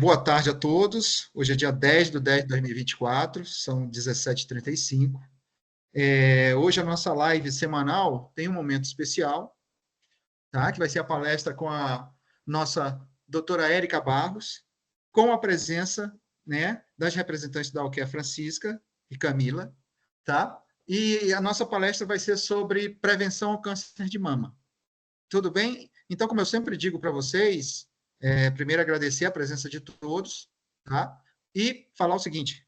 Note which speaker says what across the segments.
Speaker 1: Boa tarde a todos. Hoje é dia 10/10/2024, são 17h35. Hoje a nossa live semanal tem um momento especial, tá? Que vai ser a palestra com a nossa doutora Érica Barros, com a presença, né, das representantes da Alquer Francisca e Camila, tá? E a nossa palestra vai ser sobre prevenção ao câncer de mama. Tudo bem? Então, como eu sempre digo para vocês, primeiro agradecer a presença de todos, tá? E falar o seguinte,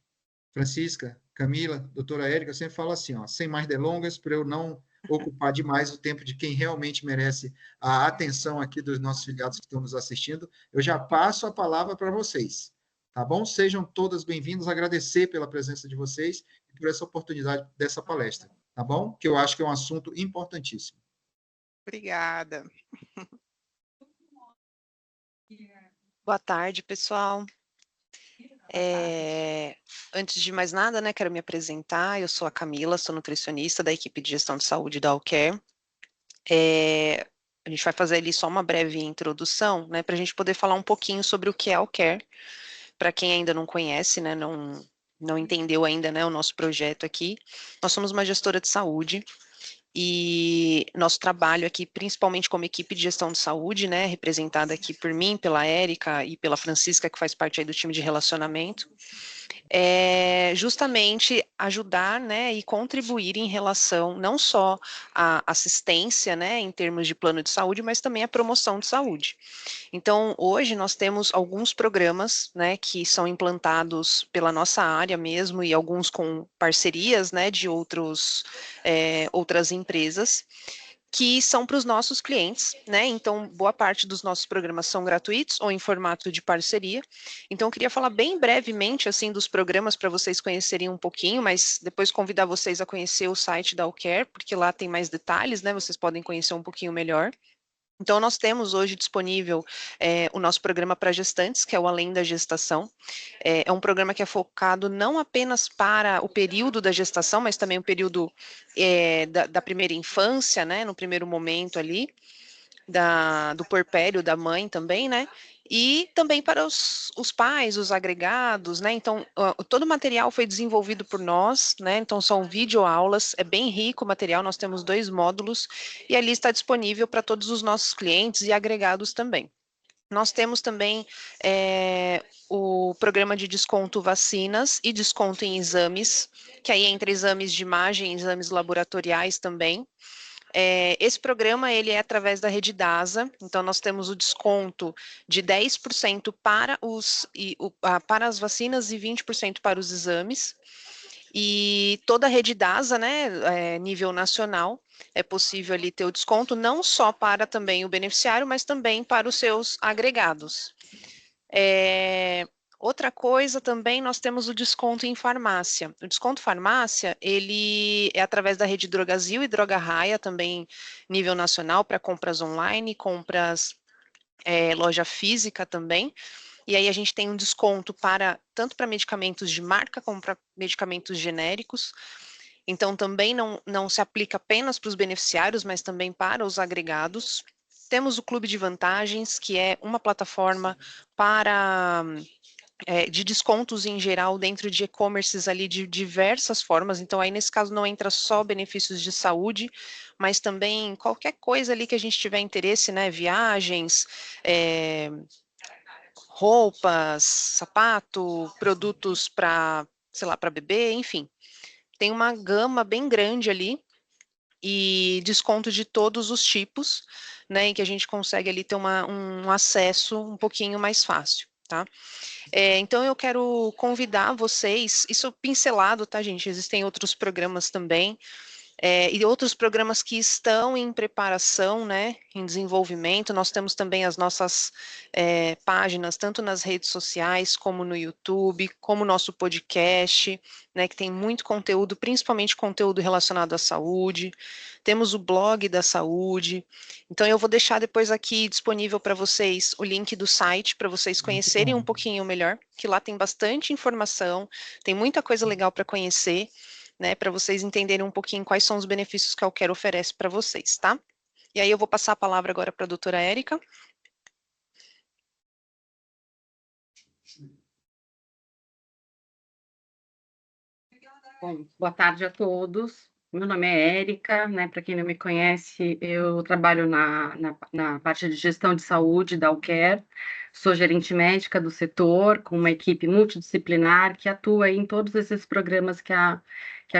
Speaker 1: Francisca, Camila, doutora Érica, eu sempre falo assim, ó, sem mais delongas, para eu não ocupar demais o tempo de quem realmente merece a atenção aqui dos nossos filiados que estão nos assistindo, eu já passo a palavra para vocês, tá bom? Sejam todas bem-vindas, agradecer pela presença de vocês e por essa oportunidade dessa palestra, tá bom? Que eu acho que é um assunto importantíssimo.
Speaker 2: Obrigada. Boa tarde, pessoal. Antes de mais nada, né, quero me apresentar. Eu sou a Camila, sou nutricionista da equipe de gestão de saúde da Alcare. A gente vai fazer ali só uma breve introdução, né, para a gente poder falar um pouquinho sobre o que é a Alcare. Para quem ainda não conhece, né, não entendeu ainda, né, o nosso projeto aqui. Nós somos uma gestora de saúde. E nosso trabalho aqui, principalmente como equipe de gestão de saúde, né, representada aqui por mim, pela Érica e pela Francisca, que faz parte aí do time de relacionamento, é justamente ajudar, né, e contribuir em relação não só à assistência, né, em termos de plano de saúde, mas também à promoção de saúde. Então, hoje nós temos alguns programas, né, que são implantados pela nossa área mesmo e alguns com parcerias, né, de outras empresas, que são para os nossos clientes, né? Então, boa parte dos nossos programas são gratuitos ou em formato de parceria. Então, eu queria falar bem brevemente, assim, dos programas para vocês conhecerem um pouquinho, mas depois convidar vocês a conhecer o site da Alcare, porque lá tem mais detalhes, né? Vocês podem conhecer um pouquinho melhor. Então, nós temos hoje disponível o nosso programa para gestantes, que é o Além da Gestação. É um programa que é focado não apenas para o período da gestação, mas também o período da primeira infância, né, no primeiro momento ali, do puerpério da mãe também, né? E também para os pais, os agregados, né? Então, todo o material foi desenvolvido por nós, né? Então, são videoaulas, é bem rico o material, nós temos 2 módulos, e ali está disponível para todos os nossos clientes e agregados também. Nós temos também o programa de desconto vacinas e desconto em exames, que aí entra exames de imagem, exames laboratoriais também. Esse programa ele é através da rede DASA, então nós temos o desconto de 10% para as vacinas e 20% para os exames. E toda a rede DASA, né, nível nacional, é possível ali ter o desconto, não só para também o beneficiário, mas também para os seus agregados. Outra coisa também, nós temos o desconto em farmácia. O desconto farmácia, ele é através da rede Drogazil e Droga Raia, também nível nacional, para compras online, compras loja física também. E aí a gente tem um desconto tanto para medicamentos de marca como para medicamentos genéricos. Então também não se aplica apenas para os beneficiários, mas também para os agregados. Temos o Clube de Vantagens, que é uma plataforma de descontos em geral dentro de e-commerces ali de diversas formas. Então, aí nesse caso não entra só benefícios de saúde, mas também qualquer coisa ali que a gente tiver interesse, né? Viagens, roupas, sapato, produtos para, sei lá, para bebê, enfim. Tem uma gama bem grande ali e desconto de todos os tipos, né? Em que a gente consegue ali ter um acesso um pouquinho mais fácil, tá? Então eu quero convidar vocês, isso pincelado, tá, gente? Existem outros programas também, e outros programas que estão em preparação, né, em desenvolvimento. Nós temos também as nossas páginas, tanto nas redes sociais, como no YouTube, como o nosso podcast, né, que tem muito conteúdo, principalmente conteúdo relacionado à saúde. Temos o blog da saúde. Então, eu vou deixar depois aqui disponível para vocês o link do site, para vocês
Speaker 1: Muito
Speaker 2: conhecerem um
Speaker 1: bom.
Speaker 2: pouquinho melhor, que lá tem bastante informação, tem muita coisa legal para conhecer, né, para vocês entenderem um pouquinho quais são os benefícios que a Alquero oferece para vocês, tá? E aí eu vou passar a palavra agora para a doutora Érica.
Speaker 3: Bom, boa tarde a todos. Meu nome é Érica, né? Para quem não me conhece, eu trabalho na parte de gestão de saúde da Alcare. Sou gerente médica do setor, com uma equipe multidisciplinar que atua em todos esses programas que a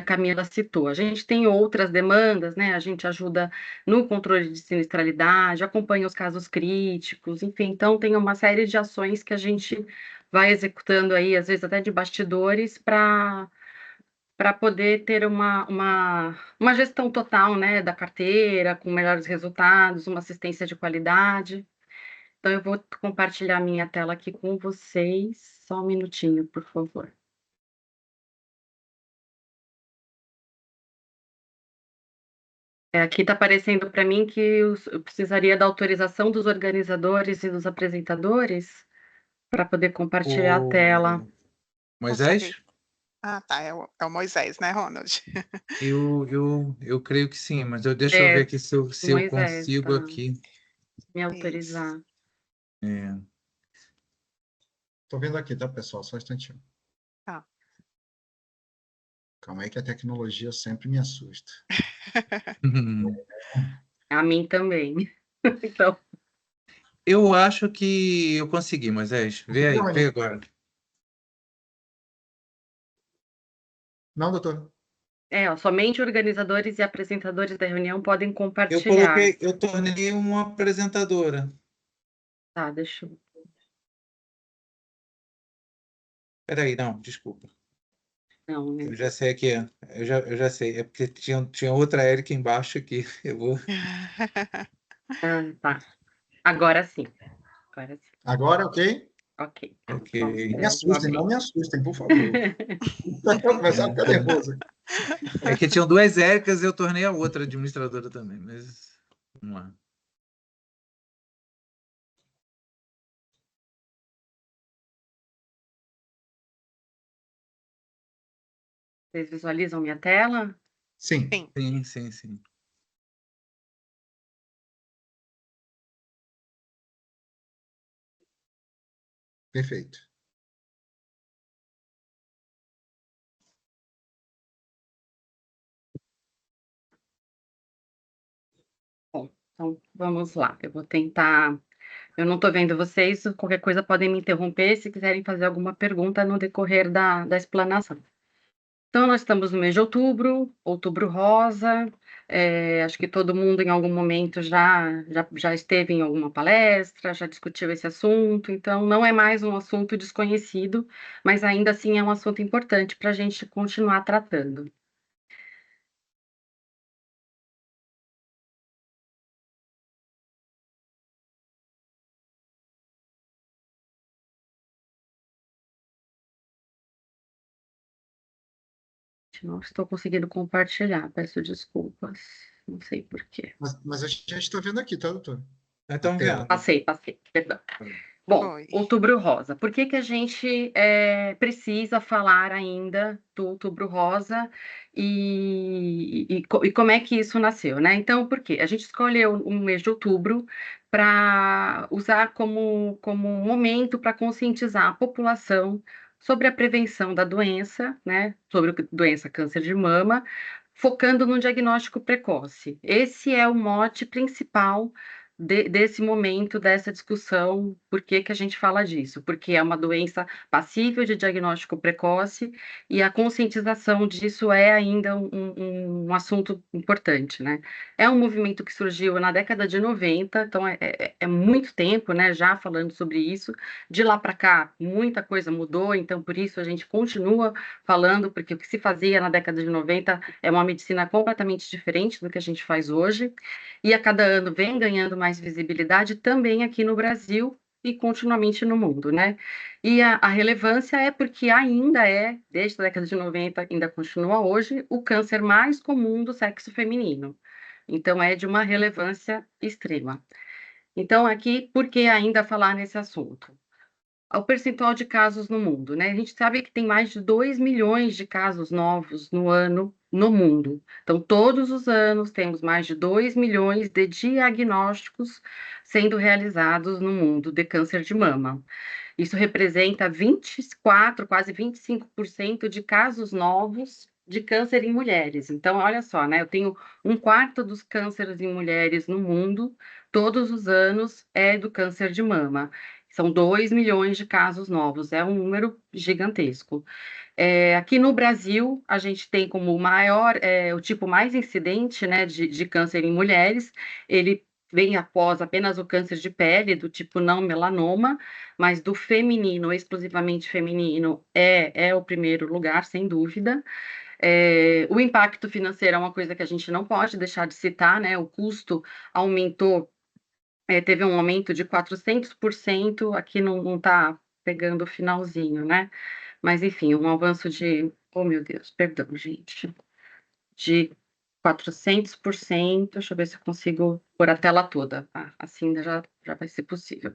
Speaker 3: Camila citou. A gente tem outras demandas, né? A gente ajuda no controle de sinistralidade, acompanha os casos críticos, enfim, então tem uma série de ações que a gente vai executando aí, às vezes até de bastidores, para poder ter uma gestão total, né, da carteira, com melhores resultados, uma assistência de qualidade. Então, eu vou compartilhar minha tela aqui com vocês. Só um minutinho, por favor. Aqui está aparecendo para mim que eu precisaria da autorização dos organizadores e dos apresentadores para poder compartilhar a tela.
Speaker 4: Moisés?
Speaker 5: Ah, tá. É o Moisés, né, Ronald?
Speaker 4: Eu creio que sim, mas deixa eu ver aqui se eu
Speaker 3: Moisés,
Speaker 4: consigo
Speaker 3: tá.
Speaker 4: aqui.
Speaker 3: Me autorizar.
Speaker 1: Estou vendo aqui, tá, pessoal? Só um instantinho.
Speaker 5: Tá.
Speaker 1: Calma aí que a tecnologia sempre me assusta.
Speaker 3: A mim também. Então,
Speaker 4: Eu acho que eu consegui, Moisés. Vê aí, vê agora.
Speaker 1: Não, doutor.
Speaker 3: ó, somente organizadores e apresentadores da reunião podem compartilhar.
Speaker 4: Eu tornei uma apresentadora.
Speaker 3: Tá, deixa eu...
Speaker 4: Peraí, não, desculpa.
Speaker 3: Não, né?
Speaker 4: Eu já sei aqui, eu já sei. É porque tinha outra Érica embaixo aqui. Eu vou...
Speaker 3: Ah, tá. Agora sim. Agora sim.
Speaker 1: Agora, ok?
Speaker 3: Ok.
Speaker 4: Ok.
Speaker 1: Não me assustem, não me assustem, por favor. Vou começar a ficar nervoso.
Speaker 4: É que tinham duas Éricas e eu tornei a outra administradora também, mas vamos lá.
Speaker 3: Vocês visualizam minha tela?
Speaker 1: Sim.
Speaker 4: Sim.
Speaker 1: Perfeito.
Speaker 3: Bom, então vamos lá. Eu vou tentar. Eu não estou vendo vocês, qualquer coisa podem me interromper se quiserem fazer alguma pergunta no decorrer da explanação. Então, nós estamos no mês de outubro, outubro rosa. Acho que todo mundo em algum momento já esteve em alguma palestra, já discutiu esse assunto, então não é mais um assunto desconhecido, mas ainda assim é um assunto importante para a gente continuar tratando. Não estou conseguindo compartilhar, peço desculpas, não sei por quê.
Speaker 1: Mas a gente está vendo aqui, tá, doutor?
Speaker 4: Então, vendo.
Speaker 3: Passei, perdão. Bom,
Speaker 5: Oi.
Speaker 3: outubro rosa. Por que a gente precisa falar ainda do outubro rosa e como é que isso nasceu, né? Então, por quê? A gente escolheu o mês de outubro para usar como momento para conscientizar a população sobre a prevenção da doença, né? Sobre a doença câncer de mama, focando no diagnóstico precoce. Esse é o mote principal desse momento, dessa discussão. Por que a gente fala disso? Porque é uma doença passível de diagnóstico precoce e a conscientização disso é ainda um assunto importante, né? É um movimento que surgiu na década de 90, então é muito tempo, né, já falando sobre isso. De lá para cá, muita coisa mudou, então por isso a gente continua falando, porque o que se fazia na década de 90 é uma medicina completamente diferente do que a gente faz hoje, e a cada ano vem ganhando mais visibilidade também aqui no Brasil e continuamente no mundo, né? E a relevância é porque ainda desde a década de 90, ainda continua hoje, o câncer mais comum do sexo feminino. Então, é de uma relevância extrema. Então, aqui, por que ainda falar nesse assunto? O percentual de casos no mundo, né? A gente sabe que tem mais de 2 milhões de casos novos no ano no mundo. Então, todos os anos temos mais de 2 milhões de diagnósticos sendo realizados no mundo de câncer de mama. Isso representa 24, quase 25% de casos novos de câncer em mulheres. Então, olha só, né? Eu tenho 1/4 dos cânceres em mulheres no mundo, todos os anos, é do câncer de mama. São 2 milhões de casos novos, é um número gigantesco. Aqui no Brasil, a gente tem como maior, o tipo mais incidente, né, de câncer em mulheres, ele vem após apenas o câncer de pele, do tipo não melanoma, mas do feminino, exclusivamente feminino, é o primeiro lugar, sem dúvida. O impacto financeiro é uma coisa que a gente não pode deixar de citar, né? O custo aumentou, teve um aumento de 400%, aqui não está pegando o finalzinho, né? Mas, enfim, um avanço de, oh meu Deus, perdão, gente, de 400%. Deixa eu ver se eu consigo pôr a tela toda, tá? Assim já vai ser possível.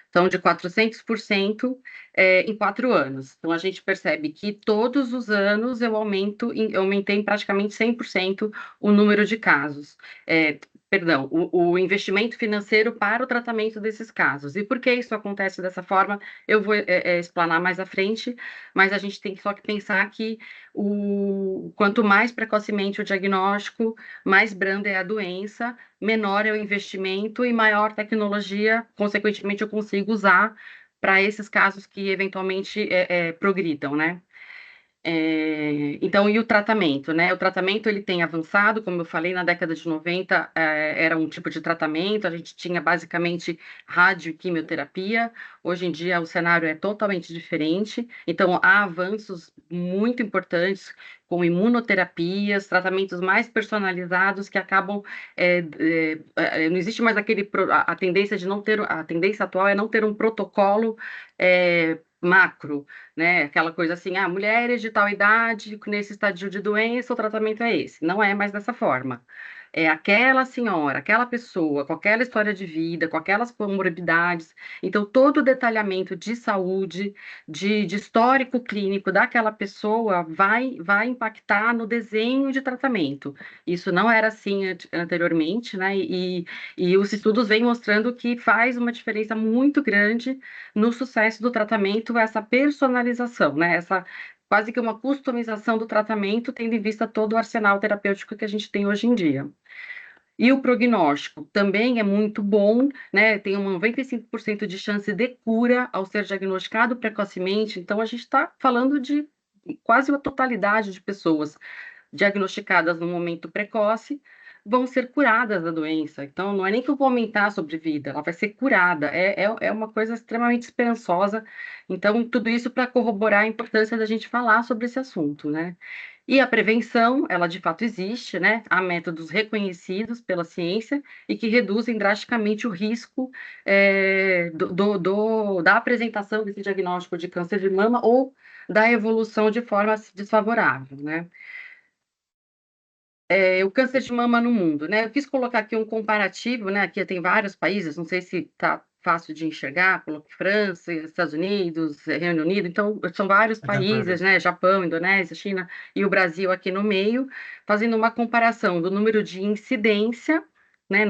Speaker 3: Então, de 400% em 4 anos. Então, a gente percebe que todos os anos eu aumentei em praticamente 100% o número de casos. Perdão, o investimento financeiro para o tratamento desses casos. E por que isso acontece dessa forma? Eu vou explanar mais à frente, mas a gente tem só que pensar que quanto mais precocemente o diagnóstico, mais branda é a doença, menor é o investimento e maior tecnologia, consequentemente, eu consigo usar para esses casos que eventualmente progridam, né? Então, e o tratamento, né? O tratamento ele tem avançado, como eu falei, na década de 90 era um tipo de tratamento, a gente tinha basicamente rádio e quimioterapia. Hoje em dia o cenário é totalmente diferente, então há avanços muito importantes com imunoterapias, tratamentos mais personalizados que acabam não existe mais a tendência de não ter, a tendência atual é não ter um protocolo macro, né? Aquela coisa assim, mulheres de tal idade, nesse estadio de doença, o tratamento é esse. Não é mais dessa forma. É aquela senhora, aquela pessoa, com aquela história de vida, com aquelas comorbidades. Então, todo o detalhamento de saúde, de histórico clínico daquela pessoa vai impactar no desenho de tratamento. Isso não era assim anteriormente, né? E os estudos vêm mostrando que faz uma diferença muito grande no sucesso do tratamento, essa personalização, né? Essa quase que uma customização do tratamento, tendo em vista todo o arsenal terapêutico que a gente tem hoje em dia. E o prognóstico também é muito bom, né? Tem um 95% de chance de cura ao ser diagnosticado precocemente. Então, a gente está falando de quase a totalidade de pessoas diagnosticadas no momento precoce vão ser curadas da doença. Então, não é nem que eu vou aumentar a sobrevida, ela vai ser curada. É uma coisa extremamente esperançosa. Então, tudo isso para corroborar a importância da gente falar sobre esse assunto, né? E a prevenção, ela de fato existe, né? Há métodos reconhecidos pela ciência e que reduzem drasticamente o risco da apresentação desse diagnóstico de câncer de mama ou da evolução de forma desfavorável, né? O câncer de mama no mundo, né? Eu quis colocar aqui um comparativo, né? Aqui tem vários países, não sei se está fácil de enxergar, coloquei França, Estados Unidos, Reino Unido, então são vários países, né? Japão, Indonésia, China e o Brasil aqui no meio, fazendo uma comparação do número de incidência, né,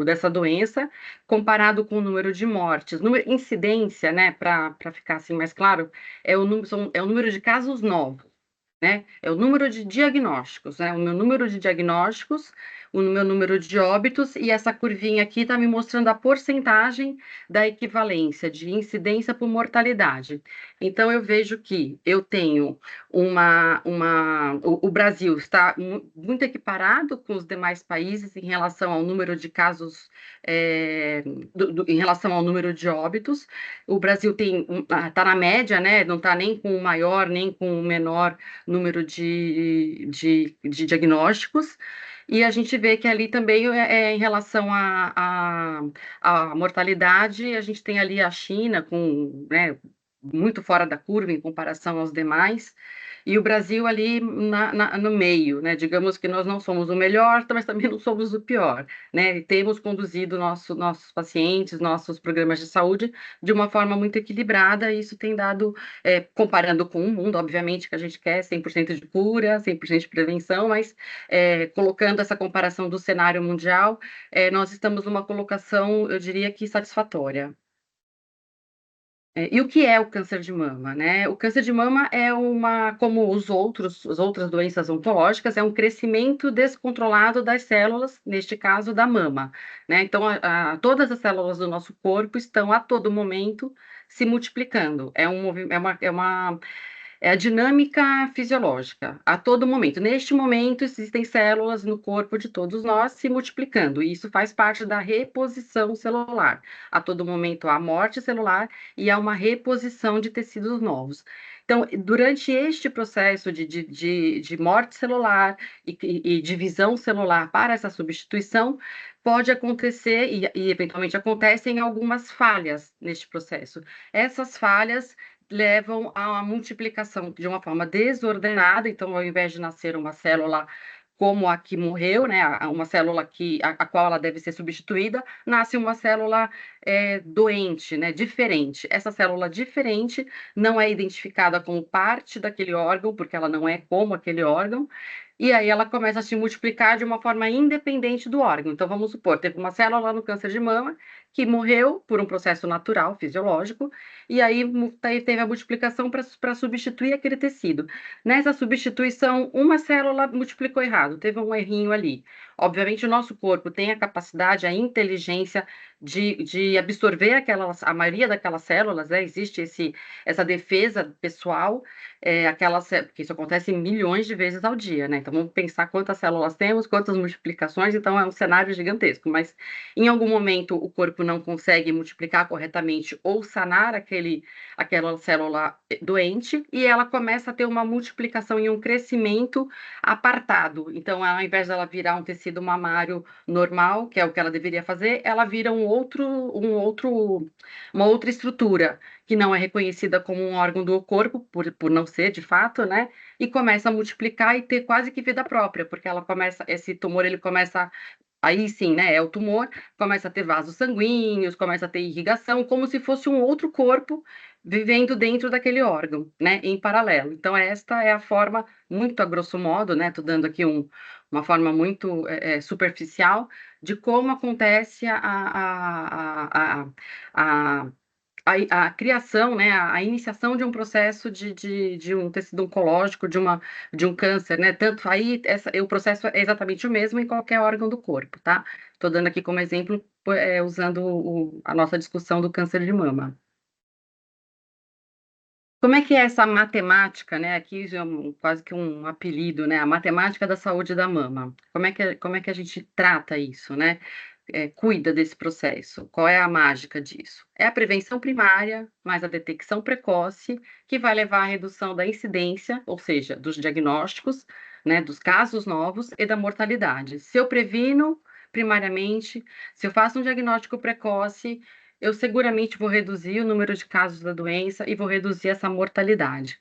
Speaker 3: dessa doença, comparado com o número de mortes. Incidência, né, para ficar assim mais claro, é o número de casos novos, né? É o número de diagnósticos, né? O meu número de diagnósticos, o meu número de óbitos, e essa curvinha aqui está me mostrando a porcentagem da equivalência de incidência por mortalidade. Então, eu vejo que eu tenho o Brasil está muito equiparado com os demais países em relação ao número de casos, em relação ao número de óbitos. O Brasil está na média, né? Não está nem com o maior, nem com o menor número de diagnósticos, e a gente vê que ali também em relação à mortalidade, a gente tem ali a China com, né, muito fora da curva em comparação aos demais, e o Brasil ali no meio, né? Digamos que nós não somos o melhor, mas também não somos o pior, né? E temos conduzido nossos pacientes, nossos programas de saúde de uma forma muito equilibrada, e isso tem dado, comparando com o mundo, obviamente que a gente quer 100% de cura, 100% de prevenção, mas colocando essa comparação do cenário mundial, nós estamos numa colocação, eu diria que satisfatória. E o que é o câncer de mama, né? O câncer de mama é como as outras doenças oncológicas, é um crescimento descontrolado das células, neste caso da mama, né? Então, todas as células do nosso corpo estão a todo momento se multiplicando. É a dinâmica fisiológica, a todo momento. Neste momento, existem células no corpo de todos nós se multiplicando, e isso faz parte da reposição celular. A todo momento, há morte celular e há uma reposição de tecidos novos. Então, durante este processo de morte celular e divisão celular para essa substituição, pode acontecer, e eventualmente acontecem, algumas falhas neste processo. Essas falhas levam a uma multiplicação de uma forma desordenada. Então, ao invés de nascer uma célula como a que morreu, né, uma célula a qual ela deve ser substituída, nasce uma célula doente, né, diferente. Essa célula diferente não é identificada como parte daquele órgão, porque ela não é como aquele órgão, e aí ela começa a se multiplicar de uma forma independente do órgão. Então, vamos supor, teve uma célula no câncer de mama que morreu por um processo natural, fisiológico, e aí teve a multiplicação para substituir aquele tecido. Nessa substituição, uma célula multiplicou errado, teve um errinho ali. Obviamente, o nosso corpo tem a capacidade, a inteligência de absorver a maioria daquelas células, né? Existe essa defesa pessoal, porque isso acontece milhões de vezes ao dia, né? Então, vamos pensar quantas células temos, quantas multiplicações, então é um cenário gigantesco, mas em algum momento o corpo não consegue multiplicar corretamente ou sanar aquela célula doente, e ela começa a ter uma multiplicação e um crescimento apartado. Então, ao invés dela virar um tecido mamário normal, que é o que ela deveria fazer, ela vira uma outra estrutura, que não é reconhecida como um órgão do corpo, por não ser de fato, né? E começa a multiplicar e ter quase que vida própria, porque esse tumor, ele começa. Aí sim, né? É o tumor, começa a ter vasos sanguíneos, começa a ter irrigação, como se fosse um outro corpo vivendo dentro daquele órgão, né? Em paralelo. Então, esta é a forma, muito a grosso modo, né? Estou dando aqui uma forma muito superficial de como acontece a criação, né, a iniciação de um processo de um tecido oncológico, de um câncer, né? Tanto aí, o processo é exatamente o mesmo em qualquer órgão do corpo, tá? Estou dando aqui como exemplo, usando a nossa discussão do câncer de mama. Como é que é essa matemática, né? Aqui já quase que um apelido, né? A matemática da saúde da mama. Como é que a gente trata isso, né? Cuida desse processo? Qual é a mágica disso? É a prevenção primária, mais a detecção precoce, que vai levar à redução da incidência, ou seja, dos diagnósticos, né, dos casos novos e da mortalidade. Se eu previno primariamente, se eu faço um diagnóstico precoce, eu seguramente vou reduzir o número de casos da doença e vou reduzir essa mortalidade.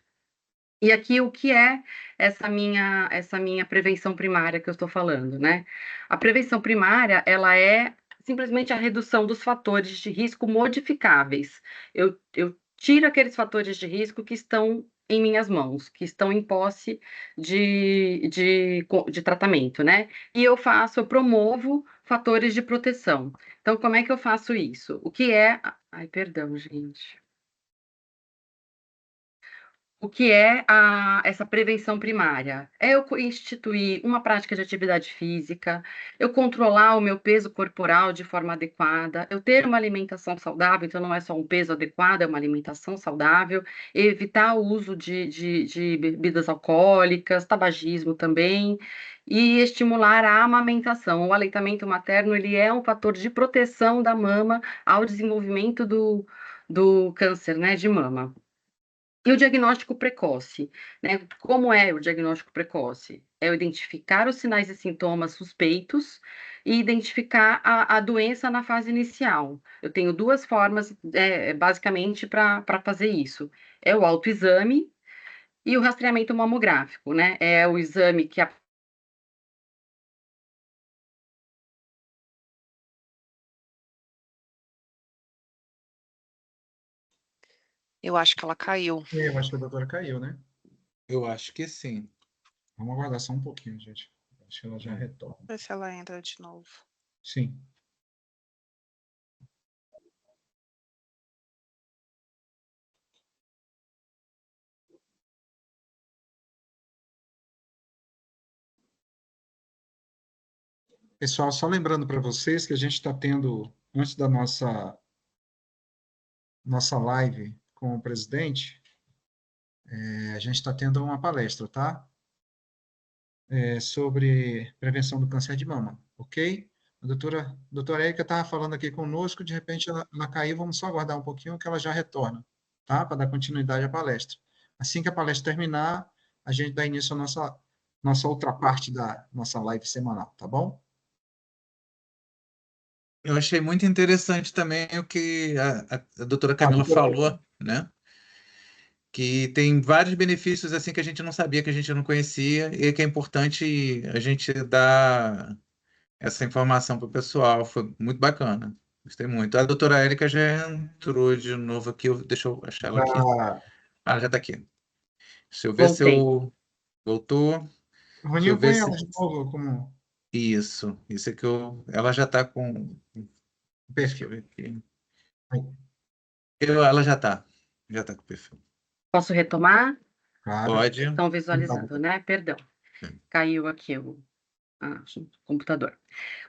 Speaker 3: E aqui, o que é essa minha prevenção primária que eu estou falando, né? A prevenção primária, ela é simplesmente a redução dos fatores de risco modificáveis. Eu tiro aqueles fatores de risco que estão em minhas mãos, que estão em posse de tratamento, né? E eu promovo fatores de proteção. Então, como é que eu faço isso? O que é... Ai, perdão, gente. O que é essa prevenção primária? É eu instituir uma prática de atividade física, eu controlar o meu peso corporal de forma adequada, eu ter uma alimentação saudável, então não é só um peso adequado, é uma alimentação saudável, evitar o uso de bebidas alcoólicas, tabagismo também, e estimular a amamentação. O aleitamento materno, ele é um fator de proteção da mama ao desenvolvimento do câncer, né, de mama. E o diagnóstico precoce, né? Como é o diagnóstico precoce? É eu identificar os sinais e sintomas suspeitos e identificar a doença na fase inicial. Eu tenho duas formas, basicamente, para fazer isso. É o autoexame e o rastreamento mamográfico, né? É o exame que
Speaker 2: Eu acho que ela caiu.
Speaker 1: Eu acho que a doutora caiu, né?
Speaker 4: Eu acho que sim.
Speaker 1: Vamos aguardar só um pouquinho, gente. Acho que ela já retorna.
Speaker 5: Ver se ela entra de novo.
Speaker 1: Sim. Pessoal, só lembrando para vocês que a gente está tendo, antes da nossa live com o presidente, a gente está tendo uma palestra, tá? Sobre prevenção do câncer de mama, ok? A doutora Érica estava falando aqui conosco, de repente ela caiu, vamos só aguardar um pouquinho que ela já retorna, tá? Para dar continuidade à palestra. Assim que a palestra terminar, a gente dá início à nossa outra parte da nossa live semanal, tá bom?
Speaker 4: Eu achei muito interessante também o que a doutora
Speaker 1: A
Speaker 4: Camila
Speaker 1: doutora
Speaker 4: falou, né? Que tem vários benefícios assim que a gente não sabia, que a gente não conhecia, e que é importante a gente dar essa informação para o pessoal. Foi muito bacana. Gostei muito. A doutora Érica já entrou de novo aqui. Deixa eu achar ela aqui.
Speaker 1: já
Speaker 4: Ah, já está aqui. Deixa eu ver se
Speaker 3: Voltei.
Speaker 4: eu... Voltou. Deixa eu
Speaker 1: Roninho,
Speaker 4: ver
Speaker 1: põe ela
Speaker 4: se...
Speaker 1: de novo como
Speaker 4: Isso é que eu... Ela já está com... Deixa eu
Speaker 1: perfil.
Speaker 4: ver aqui. Ela já está. Já está com o perfil.
Speaker 3: Posso retomar?
Speaker 1: Claro.
Speaker 4: Pode.
Speaker 3: Estão visualizando, né? Perdão. Caiu aqui o computador.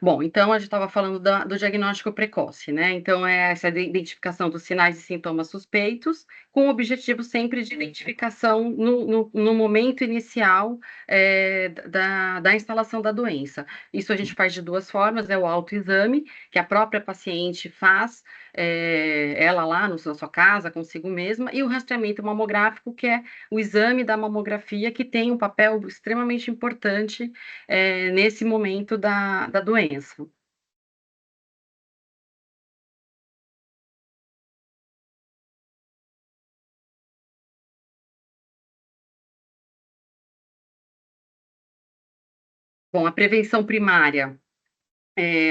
Speaker 3: Bom, então a gente estava falando do diagnóstico precoce, né? Então, é essa identificação dos sinais e sintomas suspeitos, com o objetivo sempre de identificação no momento inicial da instalação da doença. Isso a gente faz de duas formas: é o autoexame, que a própria paciente faz, ela lá na sua casa, consigo mesma, e o rastreamento mamográfico, que é o exame da mamografia, que tem um papel extremamente importante nesse momento da doença. Bom, a prevenção primária,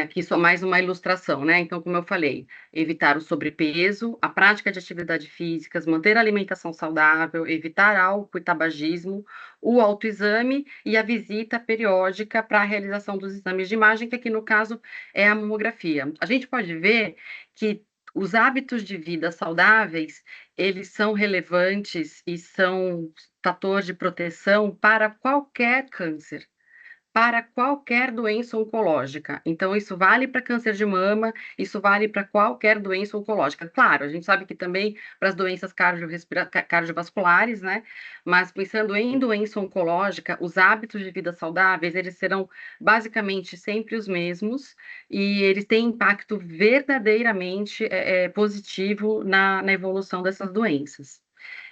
Speaker 3: aqui só mais uma ilustração, né? Então, como eu falei, evitar o sobrepeso, a prática de atividade física, manter a alimentação saudável, evitar álcool e tabagismo, o autoexame e a visita periódica para a realização dos exames de imagem, que aqui no caso é a mamografia. A gente pode ver que os hábitos de vida saudáveis, eles são relevantes e são fator de proteção para qualquer câncer, para qualquer doença oncológica. Então, isso vale para câncer de mama, isso vale para qualquer doença oncológica. Claro, a gente sabe que também para as doenças cardiovasculares, né? Mas pensando em doença oncológica, os hábitos de vida saudáveis, eles serão basicamente sempre os mesmos e eles têm impacto verdadeiramente positivo na evolução dessas doenças.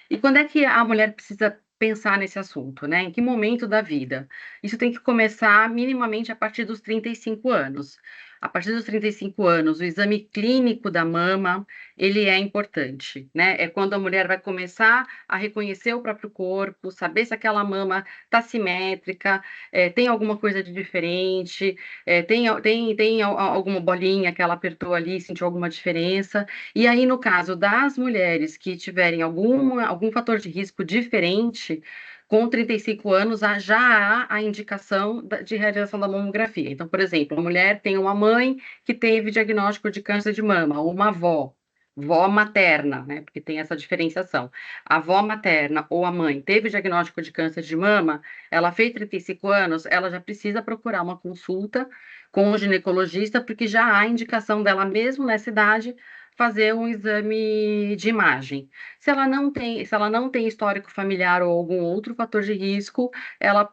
Speaker 3: E quando é que a mulher precisa pensar nesse assunto, né? Em que momento da vida? Isso tem que começar minimamente a partir dos 35 anos. A partir dos 35 anos, o exame clínico da mama, ele é importante, né? É quando a mulher vai começar a reconhecer o próprio corpo, saber se aquela mama está simétrica, tem alguma coisa de diferente, tem alguma bolinha que ela apertou ali, sentiu alguma diferença. E aí, no caso das mulheres que tiverem algum fator de risco diferente, com 35 anos já há a indicação de realização da mamografia. Então, por exemplo, a mulher tem uma mãe que teve diagnóstico de câncer de mama, ou uma avó materna, né? Porque tem essa diferenciação. A avó materna ou a mãe teve diagnóstico de câncer de mama, ela fez 35 anos, ela já precisa procurar uma consulta com o ginecologista, porque já há indicação dela mesmo nessa idade fazer um exame de imagem. Se ela não tem histórico familiar ou algum outro fator de risco, ela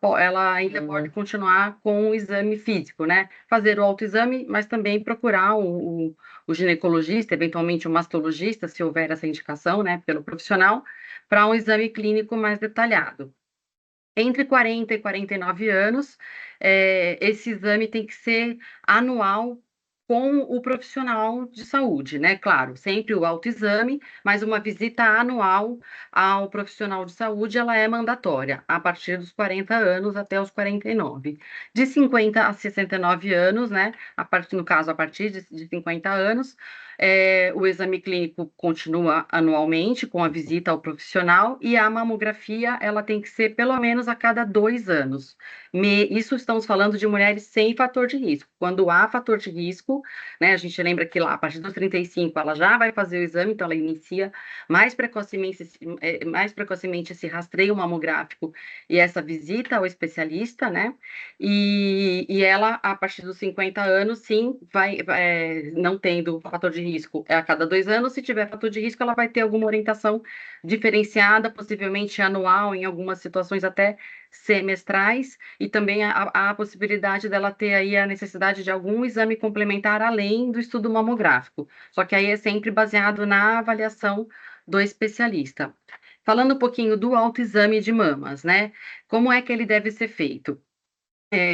Speaker 3: ainda pode continuar com o exame físico, né? Fazer o autoexame, mas também procurar o ginecologista, eventualmente o mastologista, se houver essa indicação, né, pelo profissional, para um exame clínico mais detalhado. Entre 40 e 49 anos, esse exame tem que ser anual com o profissional de saúde, né? Claro, sempre o autoexame, mas uma visita anual ao profissional de saúde, ela é mandatória, a partir dos 40 anos até os 49. De 50 a 69 anos, né? No caso, a partir de 50 anos, o exame clínico continua anualmente com a visita ao profissional e a mamografia ela tem que ser pelo menos a cada 2 anos. Isso estamos falando de mulheres sem fator de risco. Quando há fator de risco, né? A gente lembra que lá, a partir dos 35, ela já vai fazer o exame, então ela inicia mais precocemente esse rastreio mamográfico e essa visita ao especialista, né? E ela, a partir dos 50 anos, sim, não tendo fator de risco, é a cada 2 anos. Se tiver fator de risco, ela vai ter alguma orientação diferenciada, possivelmente anual, em algumas situações até semestrais, e também a possibilidade dela ter aí a necessidade de algum exame complementar além do estudo mamográfico. Só que aí é sempre baseado na avaliação do especialista. Falando um pouquinho do autoexame de mamas, né? Como é que ele deve ser feito?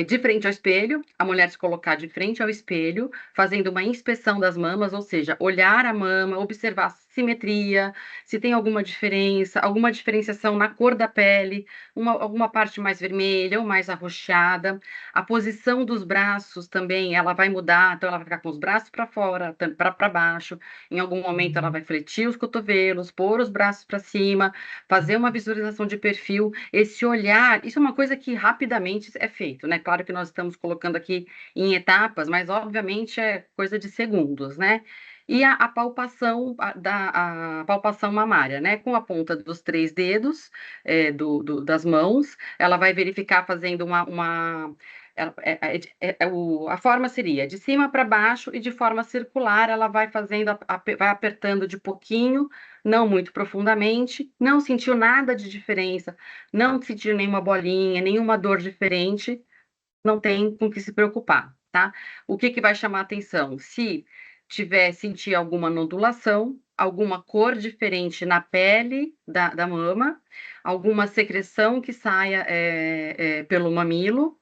Speaker 3: De frente ao espelho, a mulher se colocar de frente ao espelho, fazendo uma inspeção das mamas, ou seja, olhar a mama, observar a simetria, se tem alguma diferença, alguma diferenciação na cor da pele, alguma parte mais vermelha ou mais arroxeada. A posição dos braços também, ela vai mudar, então ela vai ficar com os braços para fora, para baixo. Em algum momento ela vai fletir os cotovelos, pôr os braços para cima, fazer uma visualização de perfil. Esse olhar, isso é uma coisa que rapidamente é feito, né? Claro que nós estamos colocando aqui em etapas, mas obviamente é coisa de segundos, né? E a palpação a palpação mamária, né? Com a ponta dos 3 dedos das mãos, ela vai verificar fazendo a forma seria de cima para baixo e de forma circular, ela vai fazendo, vai apertando de pouquinho, não muito profundamente, não sentiu nada de diferença, não sentiu nenhuma bolinha, nenhuma dor diferente, não tem com que se preocupar, tá? O que vai chamar atenção? Se sentir alguma nodulação, alguma cor diferente na pele da mama, alguma secreção que saia pelo mamilo,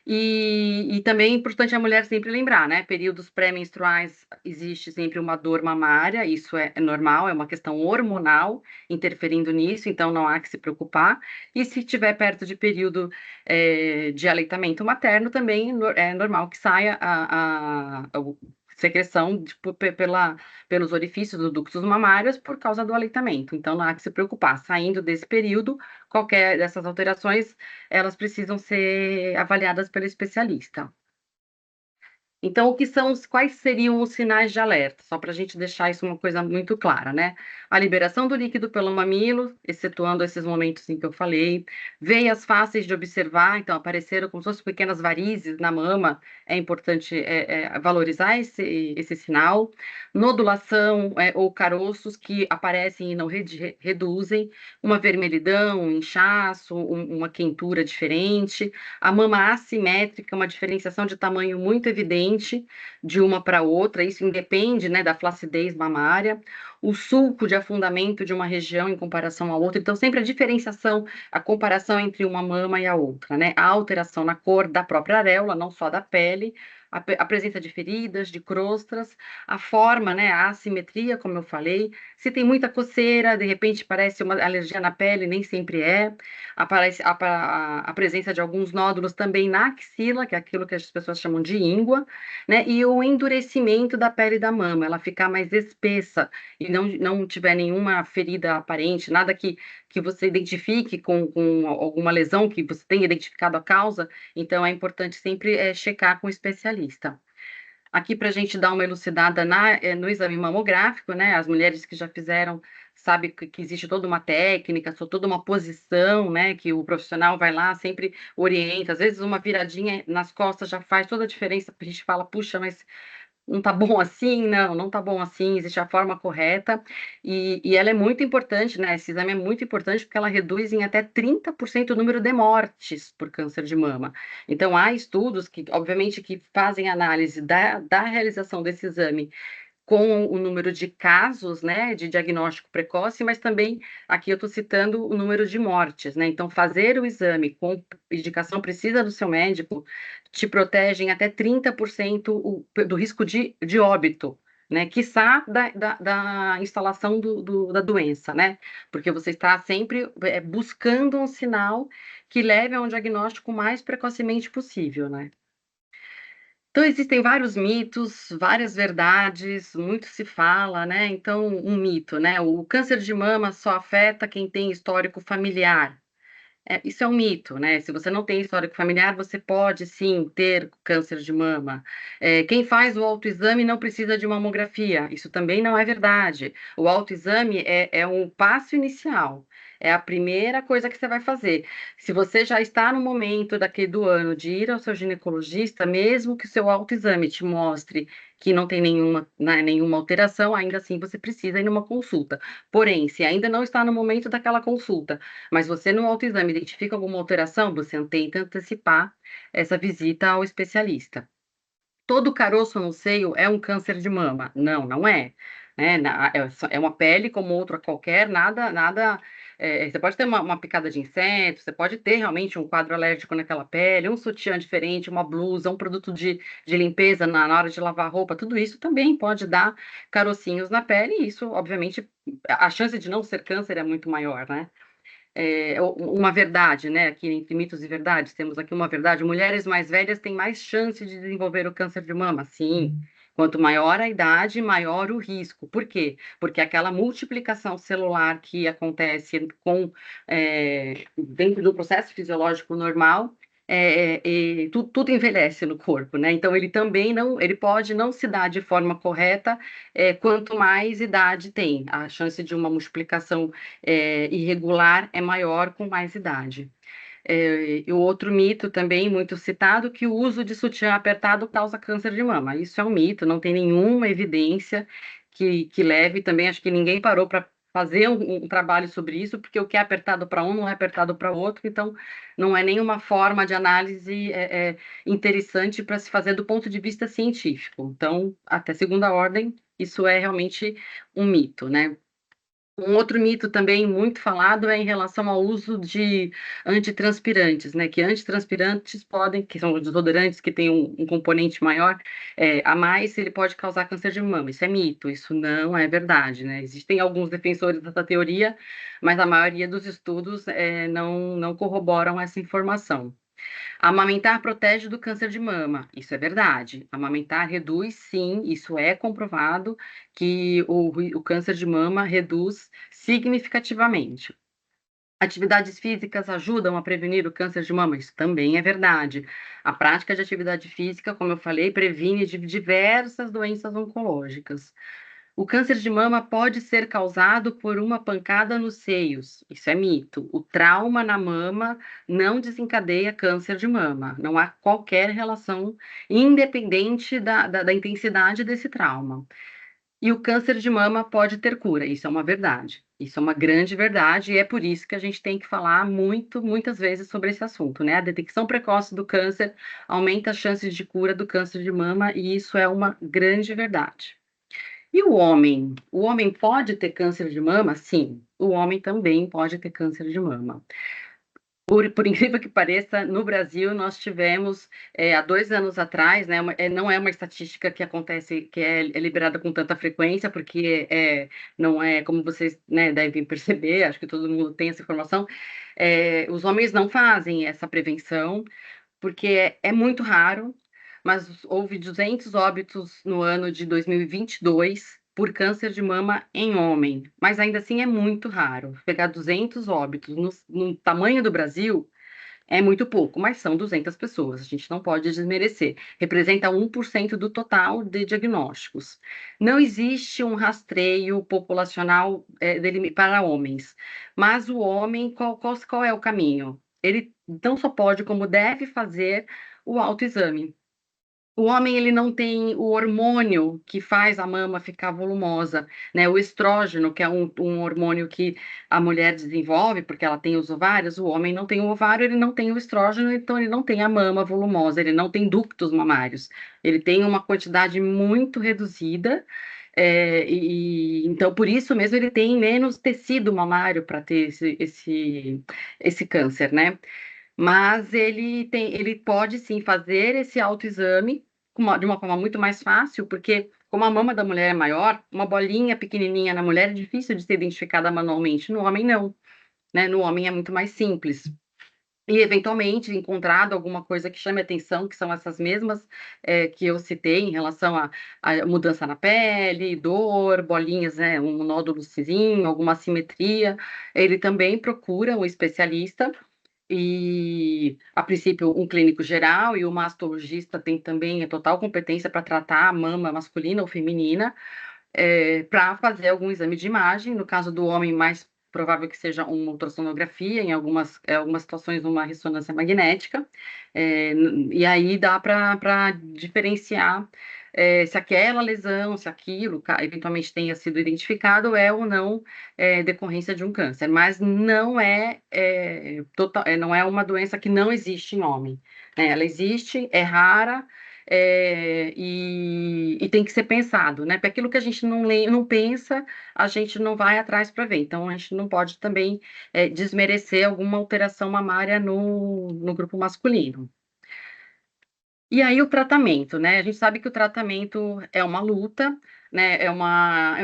Speaker 3: e também é importante a mulher sempre lembrar, né? Períodos pré-menstruais existe sempre uma dor mamária, isso é normal, é uma questão hormonal interferindo nisso, então não há que se preocupar. E se estiver perto de período de aleitamento materno, também é normal que saia a secreção pelos orifícios dos ductos mamários por causa do aleitamento. Então não há que se preocupar. Saindo desse período, qualquer dessas alterações, elas precisam ser avaliadas pelo especialista. Então, quais seriam os sinais de alerta? Só para a gente deixar isso uma coisa muito clara, né? A liberação do líquido pelo mamilo, excetuando esses momentos em que eu falei. Veias fáceis de observar, então apareceram como se fossem pequenas varizes na mama, é importante valorizar esse sinal. Nodulação ou caroços que aparecem e não reduzem. Uma vermelhidão, um inchaço, uma quentura diferente. A mama assimétrica, uma diferenciação de tamanho muito evidente de uma para outra, isso independe, né, da flacidez mamária, o sulco de afundamento de uma região em comparação à outra, então sempre a diferenciação, a comparação entre uma mama e a outra, né, a alteração na cor da própria areola, não só da pele, a presença de feridas, de crostras, a forma, né, a assimetria, como eu falei, se tem muita coceira, de repente parece uma alergia na pele, nem sempre é, aparece a presença de alguns nódulos também na axila, que é aquilo que as pessoas chamam de íngua, né, e o endurecimento da pele da mama, ela ficar mais espessa e não tiver nenhuma ferida aparente, nada que você identifique com alguma lesão que você tenha identificado a causa, então é importante sempre checar com o especialista. Aqui para a gente dar uma elucidada no exame mamográfico, né? As mulheres que já fizeram sabem que existe toda uma técnica, toda uma posição, né? Que o profissional vai lá, sempre orienta. Às vezes uma viradinha nas costas já faz toda a diferença, porque a gente fala, puxa, mas não tá bom assim? Não tá bom assim, existe a forma correta, e ela é muito importante, né? Esse exame é muito importante porque ela reduz em até 30% o número de mortes por câncer de mama. Então, há estudos que, obviamente, que fazem análise da realização desse exame com o número de casos, né, de diagnóstico precoce, mas também aqui eu estou citando o número de mortes, né? Então, fazer o exame com indicação precisa do seu médico te protege em até 30% do risco de óbito, né? Quiçá da instalação da doença, né? Porque você está sempre buscando um sinal que leve a um diagnóstico o mais precocemente possível, né? Então, existem vários mitos, várias verdades, muito se fala, né? Então, um mito, né? O câncer de mama só afeta quem tem histórico familiar. Isso é um mito, né? Se você não tem histórico familiar, você pode sim ter câncer de mama. Quem faz o autoexame não precisa de mamografia. Isso também não é verdade. O autoexame é um passo inicial. É a primeira coisa que você vai fazer. Se você já está no momento do ano de ir ao seu ginecologista, mesmo que o seu autoexame te mostre que não tem nenhuma, né, nenhuma alteração, ainda assim você precisa ir numa consulta. Porém, se ainda não está no momento daquela consulta, mas você no autoexame identifica alguma alteração, você tenta antecipar essa visita ao especialista. Todo caroço no seio é um câncer de mama? Não, não é. É uma pele como outra qualquer, nada. Você pode ter uma picada de inseto, você pode ter realmente um quadro alérgico naquela pele, um sutiã diferente, uma blusa, um produto de limpeza na hora de lavar roupa, tudo isso também pode dar carocinhos na pele, e isso, obviamente, a chance de não ser câncer é muito maior, né? Uma verdade, né? Aqui entre mitos e verdades, temos aqui uma verdade: mulheres mais velhas têm mais chance de desenvolver o câncer de mama. Sim. Quanto maior a idade, maior o risco. Por quê? Porque aquela multiplicação celular que acontece dentro do processo fisiológico normal, tudo envelhece no corpo, né? Então ele também não, ele pode não se dar de forma correta, quanto mais idade tem. A chance de uma multiplicação irregular é maior com mais idade. E o outro mito também muito citado, que o uso de sutiã apertado causa câncer de mama. Isso é um mito, não tem nenhuma evidência que leve. Também acho que ninguém parou para fazer um trabalho sobre isso, porque o que é apertado para um não é apertado para outro, então não é nenhuma forma de análise interessante para se fazer do ponto de vista científico. Então, até segunda ordem, isso é realmente um mito, né? Um outro mito também muito falado é em relação ao uso de antitranspirantes, né? Que antitranspirantes podem, que são desodorantes que têm um componente maior, a mais, ele pode causar câncer de mama. Isso é mito, isso não é verdade, né? Existem alguns defensores dessa teoria, mas a maioria dos estudos não corroboram essa informação. Amamentar protege do câncer de mama, isso é verdade. Amamentar reduz, sim, isso é comprovado que o câncer de mama reduz significativamente. Atividades físicas ajudam a prevenir o câncer de mama, isso também é verdade. A prática de atividade física, como eu falei, previne de diversas doenças oncológicas. O câncer de mama pode ser causado por uma pancada nos seios. Isso é mito. O trauma na mama não desencadeia câncer de mama. Não há qualquer relação, independente da intensidade desse trauma. E o câncer de mama pode ter cura. Isso é uma verdade. Isso é uma grande verdade, e é por isso que a gente tem que falar muitas vezes sobre esse assunto, né? A detecção precoce do câncer aumenta as chances de cura do câncer de mama, e isso é uma grande verdade. E o homem? O homem pode ter câncer de mama? Sim, o homem também pode ter câncer de mama. Por incrível que pareça, no Brasil nós tivemos, há 2 anos atrás, né, não é uma estatística que acontece, que é liberada com tanta frequência, porque não é, como vocês, né, devem perceber, acho que todo mundo tem essa informação, os homens não fazem essa prevenção, porque é muito raro, mas houve 200 óbitos no ano de 2022 por câncer de mama em homem, mas ainda assim é muito raro. Pegar 200 óbitos no tamanho do Brasil é muito pouco, mas são 200 pessoas, a gente não pode desmerecer. Representa 1% do total de diagnósticos. Não existe um rastreio populacional para homens, mas o homem, qual é o caminho? Ele não só pode, como deve fazer o autoexame. O homem, ele não tem o hormônio que faz a mama ficar volumosa, né? O estrógeno, que é um hormônio que a mulher desenvolve, porque ela tem os ovários, o homem não tem o ovário, ele não tem o estrógeno, então ele não tem a mama volumosa, ele não tem ductos mamários. Ele tem uma quantidade muito reduzida, então por isso mesmo ele tem menos tecido mamário para ter esse câncer, né? Mas ele pode sim fazer esse autoexame de uma forma muito mais fácil, porque como a mama da mulher é maior, uma bolinha pequenininha na mulher é difícil de ser identificada manualmente, no homem não, né? No homem é muito mais simples. E, eventualmente, encontrado alguma coisa que chame atenção, que são essas mesmas que eu citei em relação à mudança na pele, dor, bolinhas, né, um nódulozinho, alguma assimetria, ele também procura um especialista. e, a princípio, um clínico geral e o mastologista tem também a total competência para tratar a mama masculina ou feminina, para fazer algum exame de imagem. No caso do homem, mais provável que seja uma ultrassonografia, em algumas situações, uma ressonância magnética, e aí dá para diferenciar se aquela lesão, se aquilo eventualmente tenha sido identificado, é ou não decorrência de um câncer, mas não é uma doença que não existe em homem, né? Ela existe, é rara, e tem que ser pensado, né? Porque aquilo que a gente não pensa, a gente não vai atrás para ver. Então, a gente não pode também desmerecer alguma alteração mamária no grupo masculino. E aí o tratamento, né? A gente sabe que o tratamento é uma luta, né? Eu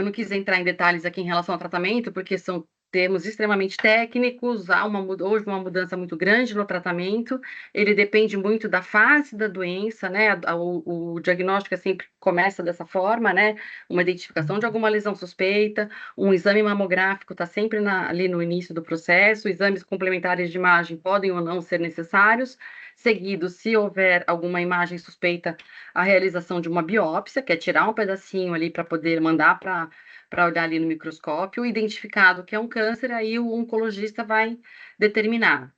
Speaker 3: não quis entrar em detalhes aqui em relação ao tratamento, porque são termos extremamente técnicos, hoje uma mudança muito grande no tratamento, ele depende muito da fase da doença, né? O diagnóstico sempre começa dessa forma, né? Uma identificação de alguma lesão suspeita, um exame mamográfico está sempre ali no início do processo, exames complementares de imagem podem ou não ser necessários, seguido, se houver alguma imagem suspeita, a realização de uma biópsia, que é tirar um pedacinho ali para poder mandar para olhar ali no microscópio, identificado que é um câncer, aí o oncologista vai determinar.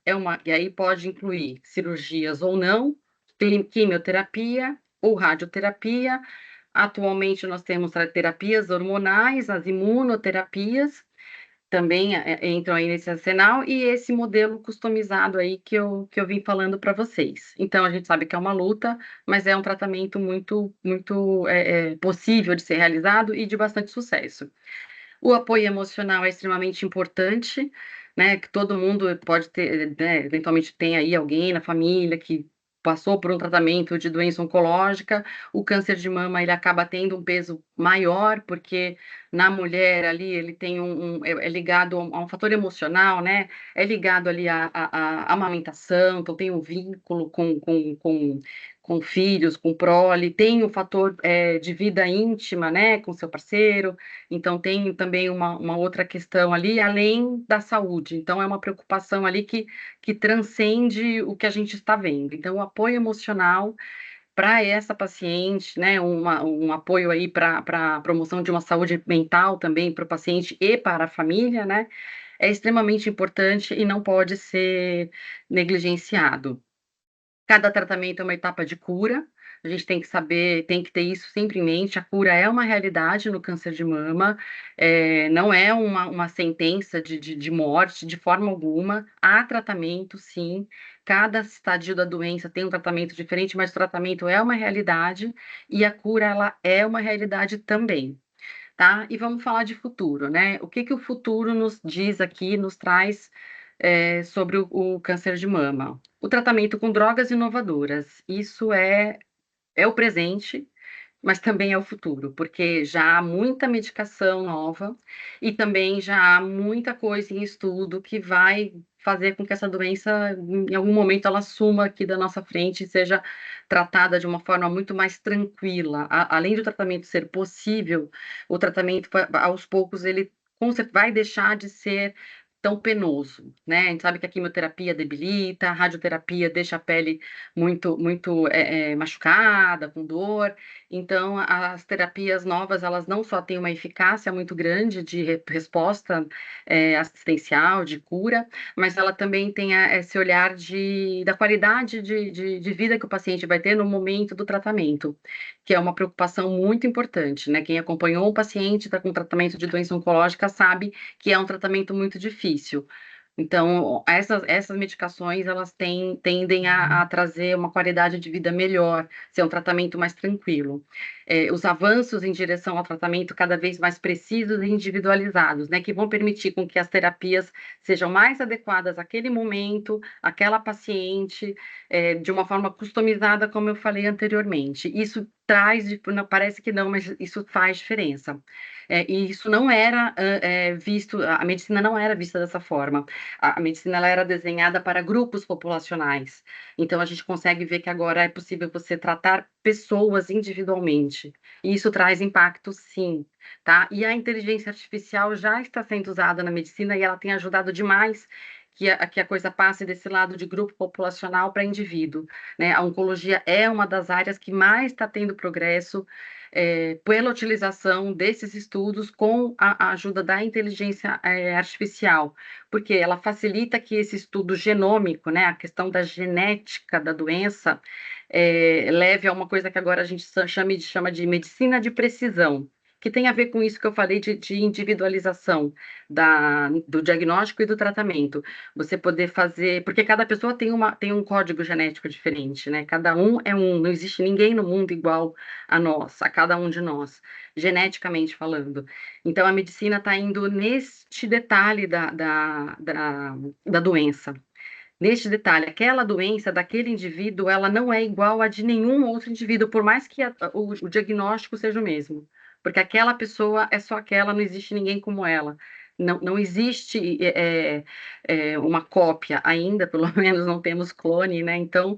Speaker 3: E aí pode incluir cirurgias ou não, quimioterapia ou radioterapia. Atualmente nós temos terapias hormonais, as imunoterapias, também entram aí nesse arsenal, e esse modelo customizado aí que eu vim falando para vocês. Então, a gente sabe que é uma luta, mas é um tratamento muito possível de ser realizado e de bastante sucesso. O apoio emocional é extremamente importante, né? Que todo mundo pode ter, né, eventualmente tem aí alguém na família que passou por um tratamento de doença oncológica. O câncer de mama ele acaba tendo um peso maior, porque na mulher ali ele tem é ligado a um fator emocional, né? É ligado ali à amamentação, então tem um vínculo com filhos, com prole, tem o fator de vida íntima, né, com seu parceiro. Então, tem também uma outra questão ali, além da saúde. Então, é uma preocupação ali que transcende o que a gente está vendo. Então, o apoio emocional para essa paciente, né, um apoio aí para a promoção de uma saúde mental também para o paciente e para a família, né, é extremamente importante e não pode ser negligenciado. Cada tratamento é uma etapa de cura. A gente tem que saber, tem que ter isso sempre em mente. A cura é uma realidade no câncer de mama, não é uma sentença de morte, de forma alguma. Há tratamento, sim. Cada estadio da doença tem um tratamento diferente, mas o tratamento é uma realidade e a cura ela é uma realidade também. Tá? E vamos falar de futuro, né? O que o futuro nos diz aqui, nos traz sobre o câncer de mama? O tratamento com drogas inovadoras, isso é o presente, mas também é o futuro, porque já há muita medicação nova e também já há muita coisa em estudo que vai fazer com que essa doença, em algum momento, ela suma aqui da nossa frente e seja tratada de uma forma muito mais tranquila. Além do tratamento ser possível, o tratamento, aos poucos, ele vai deixar de ser tão penoso, né? A gente sabe que a quimioterapia debilita, a radioterapia deixa a pele muito machucada, com dor. Então, as terapias novas, elas não só têm uma eficácia muito grande de resposta assistencial, de cura, mas ela também tem esse olhar da qualidade de vida que o paciente vai ter no momento do tratamento, que é uma preocupação muito importante, né? Quem acompanhou um paciente está com tratamento de doença oncológica sabe que é um tratamento muito difícil. Então, essas medicações, elas tendem a trazer uma qualidade de vida melhor, ser um tratamento mais tranquilo. Os avanços em direção ao tratamento cada vez mais precisos e individualizados, né, que vão permitir com que as terapias sejam mais adequadas àquele momento, àquela paciente, de uma forma customizada, como eu falei anteriormente. Isso parece que não, mas isso faz diferença. E isso não era visto, a medicina não era vista dessa forma. A medicina ela era desenhada para grupos populacionais. Então, a gente consegue ver que agora é possível você tratar pessoas individualmente. E isso traz impacto, sim, tá? E a inteligência artificial já está sendo usada na medicina e ela tem ajudado demais que a coisa passe desse lado de grupo populacional para indivíduo, né? A oncologia é uma das áreas que mais está tendo progresso pela utilização desses estudos com a ajuda da inteligência artificial, porque ela facilita que esse estudo genômico, né, a questão da genética da doença, leve a uma coisa que agora a gente chama de medicina de precisão, que tem a ver com isso que eu falei de individualização do diagnóstico e do tratamento. Você poder fazer, porque cada pessoa tem um código genético diferente, né? Cada um é um, não existe ninguém no mundo igual a nós, a cada um de nós, geneticamente falando. Então, a medicina está indo neste detalhe da doença. Neste detalhe, aquela doença daquele indivíduo, ela não é igual a de nenhum outro indivíduo, por mais que o diagnóstico seja o mesmo. Porque aquela pessoa é só aquela, não existe ninguém como ela. Não existe uma cópia ainda, pelo menos não temos clone, né? Então,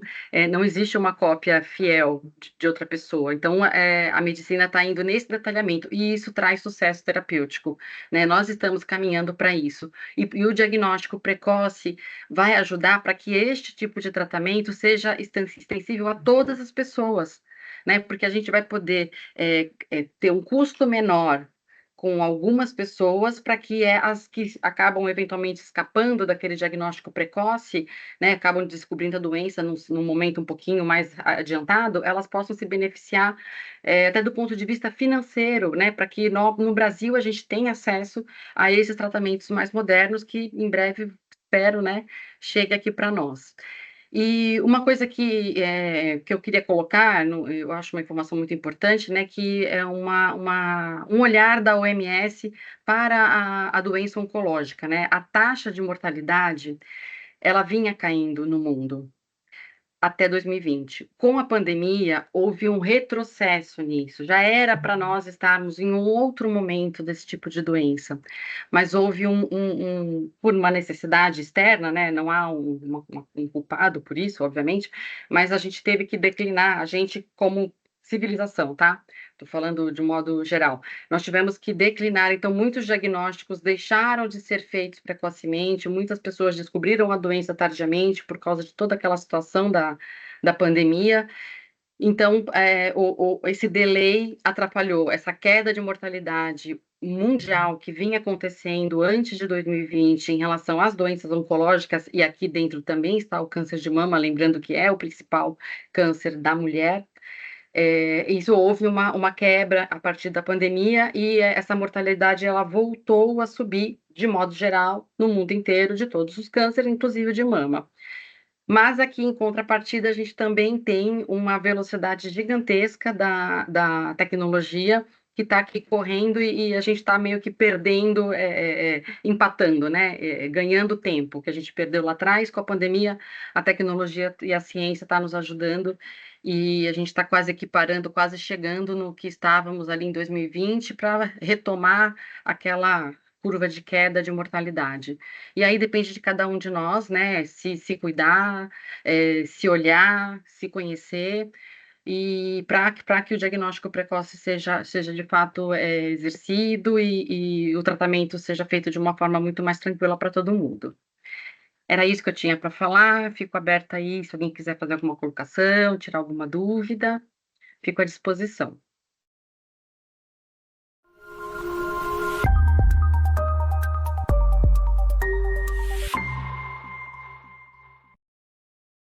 Speaker 3: não existe uma cópia fiel de outra pessoa. Então, a medicina está indo nesse detalhamento, e isso traz sucesso terapêutico, né? Nós estamos caminhando para isso. E o diagnóstico precoce vai ajudar para que este tipo de tratamento seja extensível a todas as pessoas, né? Porque a gente vai poder ter um custo menor com algumas pessoas, para que as que acabam eventualmente escapando daquele diagnóstico precoce, né, acabam descobrindo a doença num momento um pouquinho mais adiantado, elas possam se beneficiar até do ponto de vista financeiro, né, para que no Brasil a gente tenha acesso a esses tratamentos mais modernos que em breve, espero, né, chegue aqui para nós. E uma coisa que eu queria colocar, eu acho uma informação muito importante, né, que é um olhar da OMS para a doença oncológica, né? A taxa de mortalidade, ela vinha caindo no mundo até 2020. Com a pandemia, houve um retrocesso nisso. Já era para nós estarmos em um outro momento desse tipo de doença, mas houve por uma necessidade externa, né? Não há um culpado por isso, obviamente, mas a gente teve que declinar, a gente como civilização, tá? Estou falando de modo geral. Nós tivemos que declinar, então muitos diagnósticos deixaram de ser feitos precocemente, muitas pessoas descobriram a doença tardiamente por causa de toda aquela situação da pandemia. Então, esse delay atrapalhou essa queda de mortalidade mundial que vinha acontecendo antes de 2020 em relação às doenças oncológicas, e aqui dentro também está o câncer de mama, lembrando que é o principal câncer da mulher. Isso houve uma quebra a partir da pandemia, e essa mortalidade ela voltou a subir de modo geral no mundo inteiro, de todos os cânceres, inclusive de mama. Mas aqui, em contrapartida, a gente também tem uma velocidade gigantesca da tecnologia que está aqui correndo, e a gente está meio que perdendo, empatando, né? Ganhando tempo, que a gente perdeu lá atrás com a pandemia, a tecnologia e a ciência está nos ajudando, e a gente está quase equiparando, quase chegando no que estávamos ali em 2020 para retomar aquela curva de queda de mortalidade. E aí depende de cada um de nós, né? Se cuidar, se olhar, se conhecer, e para que o diagnóstico precoce seja de fato exercido, e o tratamento seja feito de uma forma muito mais tranquila para todo mundo. Era isso que eu tinha para falar. Fico aberta aí, se alguém quiser fazer alguma colocação, tirar alguma dúvida, fico à disposição.